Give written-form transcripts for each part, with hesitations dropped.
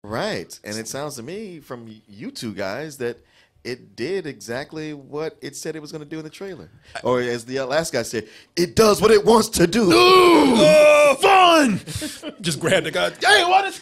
Right. And it sounds to me from you two guys that it did exactly what it said it was going to do in the trailer. Or as the last guy said, it does what it wants to do. Ooh, fun! Just grab the guy. Hey, what is...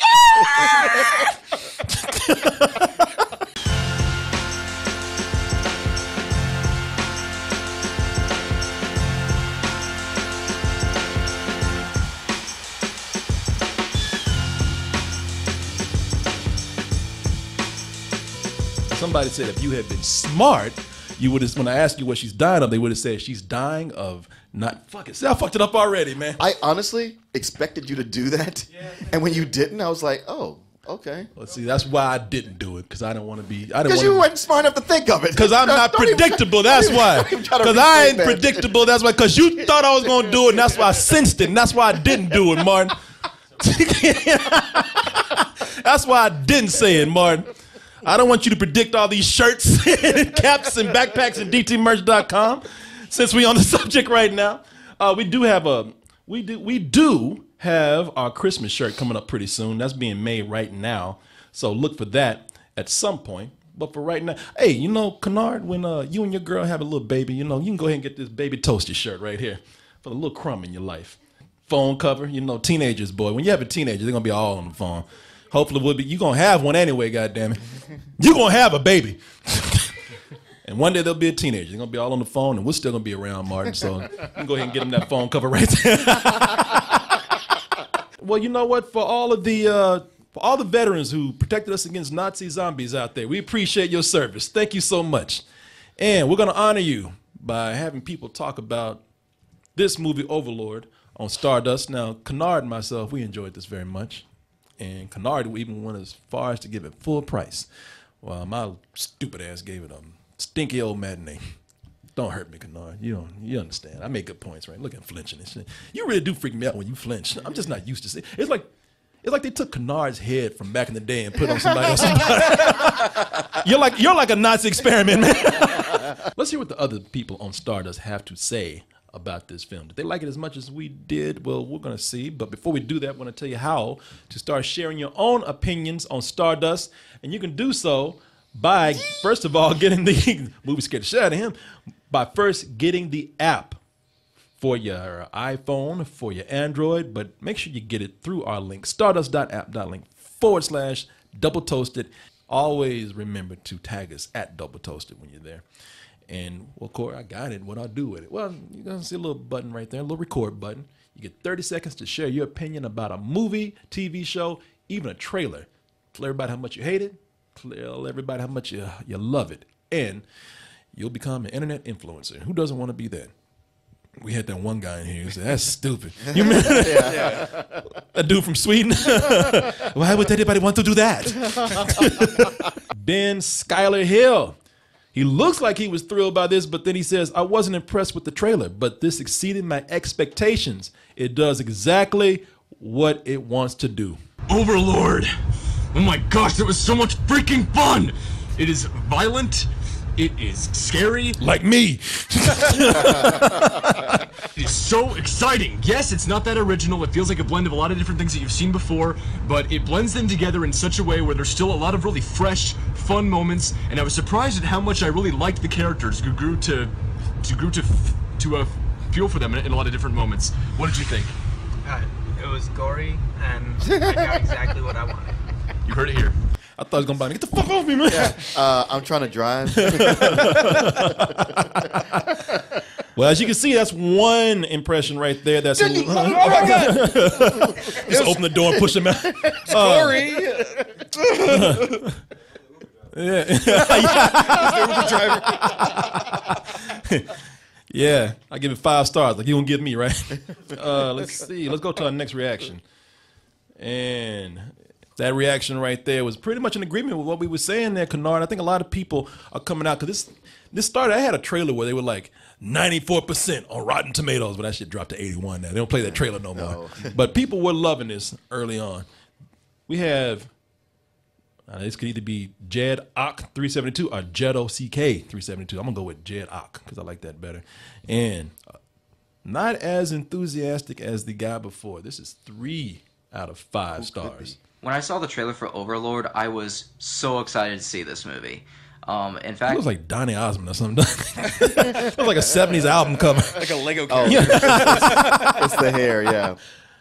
Somebody said if you had been smart, you would have, when I asked you what she's dying of, they would have said she's dying of not, fuck it. See, I fucked it up already, man. I honestly expected you to do that. Yeah. And when you didn't, I was like, oh, okay. Well, see, that's why I didn't do it, because I didn't want to be. Because you weren't smart enough to think of it. Because I'm not predictable, that's why. Because I ain't predictable, that's why. Because you thought I was going to do it, and that's why I sensed it, and that's why I didn't do it, Martin. That's why I didn't say it, Martin. I don't want you to predict all these shirts and caps and backpacks and dtmerch.com. Since we on the subject right now, we do have our Christmas shirt coming up pretty soon. That's being made right now, so look for that at some point. But for right now, hey, you know, Kennard, when you and your girl have a little baby, you know, you can go ahead and get this baby toasted shirt right here for the little crumb in your life. Phone cover, you know, teenagers, boy. When you have a teenager, they're gonna be all on the phone. Hopefully, you're going to have one anyway, goddammit. You're going to have a baby. And one day they'll be a teenager. They're going to be all on the phone, and we're still going to be around, Martin. So you can go ahead and get them that phone cover right there. Well, you know what? For all the veterans who protected us against Nazi zombies out there, we appreciate your service. Thank you so much. And we're going to honor you by having people talk about this movie, Overlord, on Stardust. Now, Kennard and myself, we enjoyed this very much. And Kennard even went as far as to give it full price. Well, my stupid ass gave it a stinky old matinee. Don't hurt me, Kennard. You understand. I make good points, right? Look at flinching and shit. You really do freak me out when you flinch. I'm just not used to it. It's like they took Kennard's head from back in the day and put it on somebody else. You're like a Nazi experiment, man. Let's hear what the other people on Stardust have to say about this film. Did they like it as much as we did? Well, we're going to see. But before we do that, I want to tell you how to start sharing your own opinions on Stardust. And you can do so by, first of all, getting the movie scared the shit out of him, by first getting the app for your iPhone, for your Android. But make sure you get it through our link, stardust.app.link/Double Toasted. Always remember to tag us at Double Toasted when you're there. And, well, Corey, I got it. What I'll do with it? Well, you're going to see a little button right there, a little record button. You get 30 seconds to share your opinion about a movie, TV show, even a trailer. Tell everybody how much you hate it. Tell everybody how much you love it. And you'll become an internet influencer. Who doesn't want to be that? We had that one guy in here who said, that's stupid. You remember that? Yeah. A dude from Sweden? Why would anybody want to do that? Ben Schuyler Hill. He looks like he was thrilled by this, but then he says, I wasn't impressed with the trailer, but this exceeded my expectations. It does exactly what it wants to do. Overlord! Oh my gosh, that was so much freaking fun! It is violent. It is scary. Like me. It is so exciting. Yes, it's not that original. It feels like a blend of a lot of different things that you've seen before, but it blends them together in such a way where there's still a lot of really fresh, fun moments, and I was surprised at how much I really liked the characters who grew to feel for them in a lot of different moments. What did you think? It was gory, and I got exactly what I wanted. You heard it here. I thought he was going to buy me. Get the fuck off me, man. Yeah. I'm trying to drive. Well, as you can see, that's one impression right there. That's oh my God. Just open the door and push him out. Sorry. Yeah, I give it 5 stars. Like you won't give me, right? Let's see. Let's go to our next reaction. And that reaction right there was pretty much in agreement with what we were saying there, Kennard. I think a lot of people are coming out because this started. I had a trailer where they were like 94% on Rotten Tomatoes, but that shit dropped to 81 now. They don't play that trailer no more. But people were loving this early on. We have, this could either be Jed Ock 372 or Jedo CK 372. I'm going to go with Jed Ock because I like that better. And not as enthusiastic as the guy before. This is 3 out of 5 stars. When I saw the trailer for Overlord, I was so excited to see this movie. In fact, It was like Donny Osmond or something. It was like a 70s album cover. Like a Lego character. It's the hair, yeah.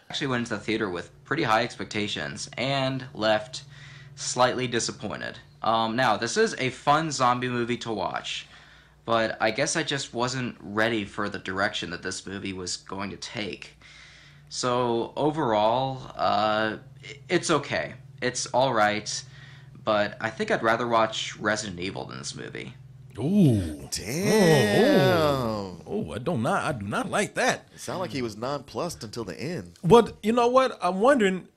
actually went into the theater with pretty high expectations and left slightly disappointed. Now, this is a fun zombie movie to watch, but I guess I just wasn't ready for the direction that this movie was going to take. So overall, it's okay. It's all right, but I think I'd rather watch Resident Evil than this movie. Ooh. Damn. Oh, I do not like that. It sounded like he was nonplussed until the end. But you know what? I'm wondering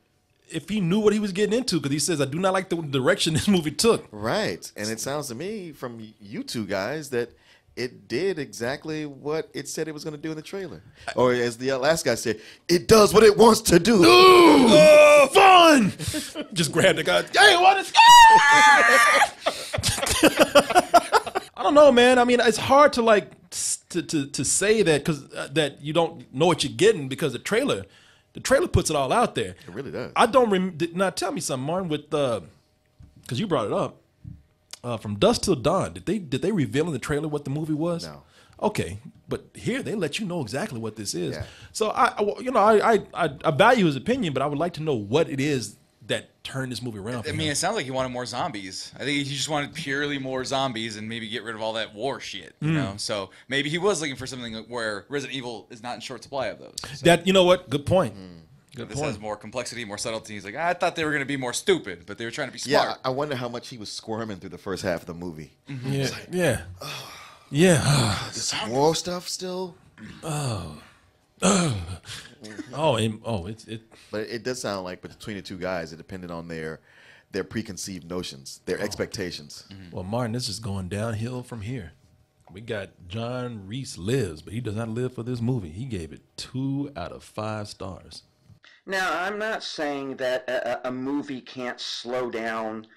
if he knew what he was getting into, because he says, I do not like the direction this movie took. Right. And it sounds to me from you two guys that it did exactly what it said it was going to do in the trailer. Or as the last guy said, it does what it wants to do. Ooh, fun! Just grab the guy. Hey, what is I don't know, man. I mean, it's hard to like to say that because that you don't know what you're getting, because the trailer puts it all out there. It really does. I don't now tell me something, Martin, with because you brought it up. From Dusk Till Dawn, did they reveal in the trailer what the movie was? No. Okay, but here they let you know exactly what this is. Yeah. So I value his opinion, but I would like to know what it is that turned this movie around for I mean, him. it sounds like he wanted more zombies. I think he just wanted purely more zombies and maybe get rid of all that war shit, you know? So maybe he was looking for something where Resident Evil is not in short supply of those. So That, you know what? Good point. Good this point. has more complexity, more subtlety. He's like, I thought they were going to be more stupid, but they were trying to be Yeah, smart. I wonder how much he was squirming through the first half of the movie. Yeah. This war stuff still? But it does sound like between the two guys, it depended on their preconceived notions, their expectations. Well, Martin, this is going downhill from here. We got John Reese lives, but he does not live for this movie. He gave it 2 out of 5 stars. Now, I'm not saying that a movie can't slow down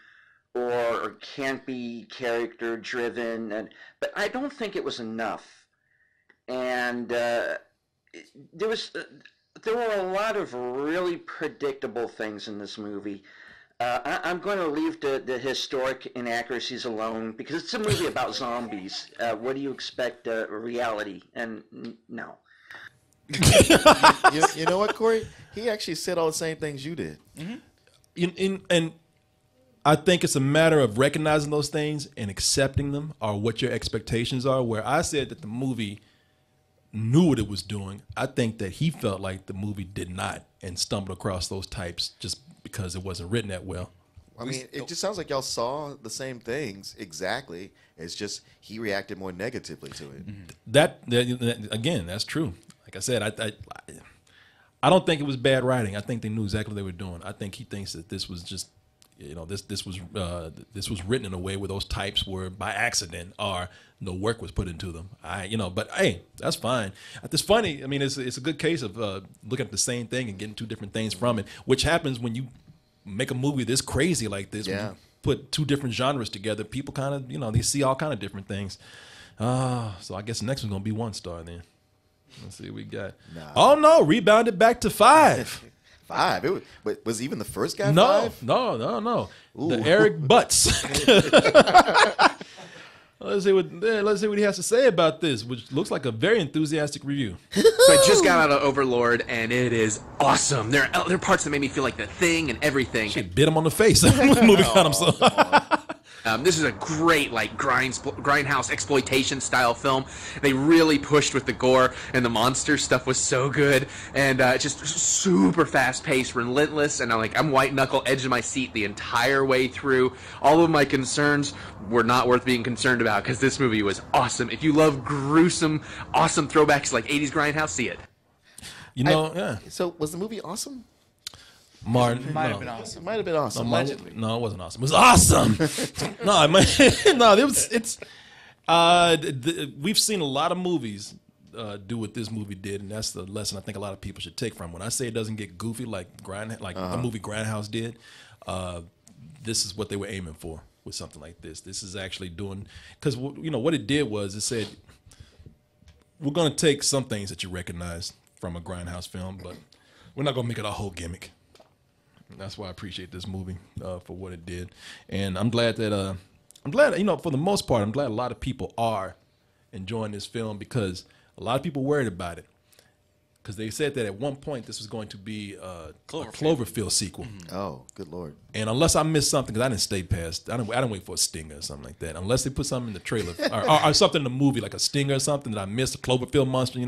or can't be character driven, but I don't think it was enough. And there were a lot of really predictable things in this movie. I'm going to leave the historic inaccuracies alone, because it's a movie about zombies. What do you expect? Reality? And no. You know what, Corey? He actually said all the same things you did. And I think it's a matter of recognizing those things and accepting them, or what your expectations are. Where I said that the movie knew what it was doing, I think that he felt like the movie did not, and stumbled across those types just because it wasn't written that well. I mean, it just sounds like y'all saw the same things exactly. It's just he reacted more negatively to it. That again, that's true. Like I said, I don't think it was bad writing. I think they knew exactly what they were doing. I think he thinks that this was just, this was written in a way where those types were by accident, or no work was put into them. But hey, that's fine. It's funny. I mean, it's a good case of looking at the same thing and getting two different things from it, which happens when you make a movie this crazy like this. Yeah. When you put two different genres together, people kind of, they see all kind of different things. So I guess the next one's gonna be 1 star then. Let's see what we got. Nah. Oh no, rebounded back to 5. 5. But was even the first guy No, 5? no. Ooh. The Eric Butts. Let's see what he has to say about this, which looks like a very enthusiastic review. So I just got out of Overlord, and it is awesome. There are parts that made me feel like The Thing and everything. She bit him on the face. Movie got him so. This is a great grindhouse exploitation style film. They really pushed with the gore, and the monster stuff was so good, and just super fast paced, relentless, and I'm white knuckle edge of my seat the entire way through. All of my concerns were not worth being concerned about, because this movie was awesome. If you love gruesome, awesome throwbacks like 80s grindhouse, see it. Yeah. So was the movie awesome? Martin, Might have been awesome. It might have been awesome. No, it wasn't awesome. It was awesome. We've seen a lot of movies do what this movie did, and that's the lesson I think a lot of people should take from. When I say it doesn't get goofy like the movie Grindhouse did, this is what they were aiming for with something like this. This is actually doing, because what it did was it said, we're going to take some things that you recognize from a Grindhouse film, but we're not going to make it a whole gimmick. That's why I appreciate this movie for what it did, and I'm glad that for the most part, I'm glad a lot of people are enjoying this film because a lot of people worried about it because they said that at one point this was going to be a Cloverfield sequel. Oh, good Lord! And unless I missed something, because I didn't stay past, I didn't wait for a stinger or something like that. Unless they put something in the trailer or something in the movie like a stinger or something that I missed, a Cloverfield monster,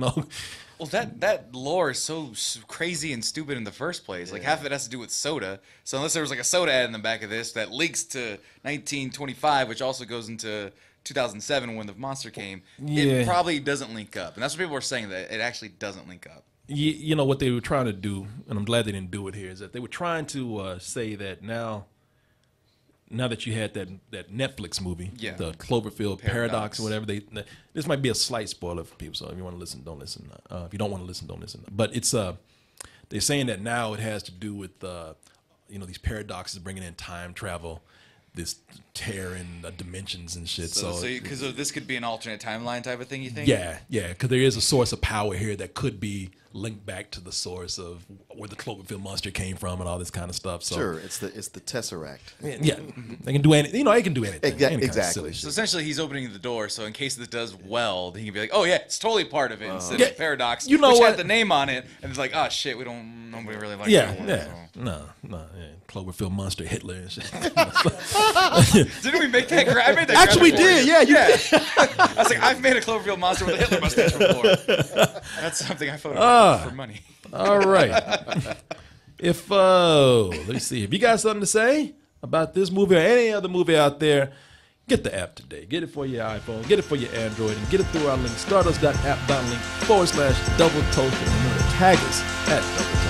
Well, that lore is so crazy and stupid in the first place. Like half of it has to do with soda. So unless there was like a soda ad in the back of this that links to 1925, which also goes into 2007 when the monster came, it probably doesn't link up. And that's what people were saying, that it actually doesn't link up. You know what they were trying to do, and I'm glad they didn't do it here, is that they were trying to say that now that you had that Netflix movie, the Cloverfield Paradox or whatever, this might be a slight spoiler for people. So if you want to listen, don't listen. If you don't want to listen, don't listen. But it's they're saying that now it has to do with these paradoxes bringing in time travel, this tear in dimensions and shit. So because this could be an alternate timeline type of thing, you think? Yeah, because there is a source of power here that could be linked back to the source of where the Cloverfield monster came from and all this kind of stuff. So sure, it's the Tesseract. Yeah, they can do anything. They can do anything. Exactly. So essentially, he's opening the door. So in case this does well, then he can be like, "Oh yeah, it's totally part of it." Instead of Paradox, which had the name on it, and it's like, "Oh shit, nobody really likes that one." No, Cloverfield monster, Hitler and shit. Didn't we make that? I made that. Actually, we did. Yeah, you did. I was like, I've made a Cloverfield monster with a Hitler mustache before. That's something I photographed for money. All right. Let's see. If you got something to say about this movie or any other movie out there, get the app today. Get it for your iPhone, get it for your Android, and get it through our link, stardust.app.link/Double Toasted. And remember to tag us at Double Toasted.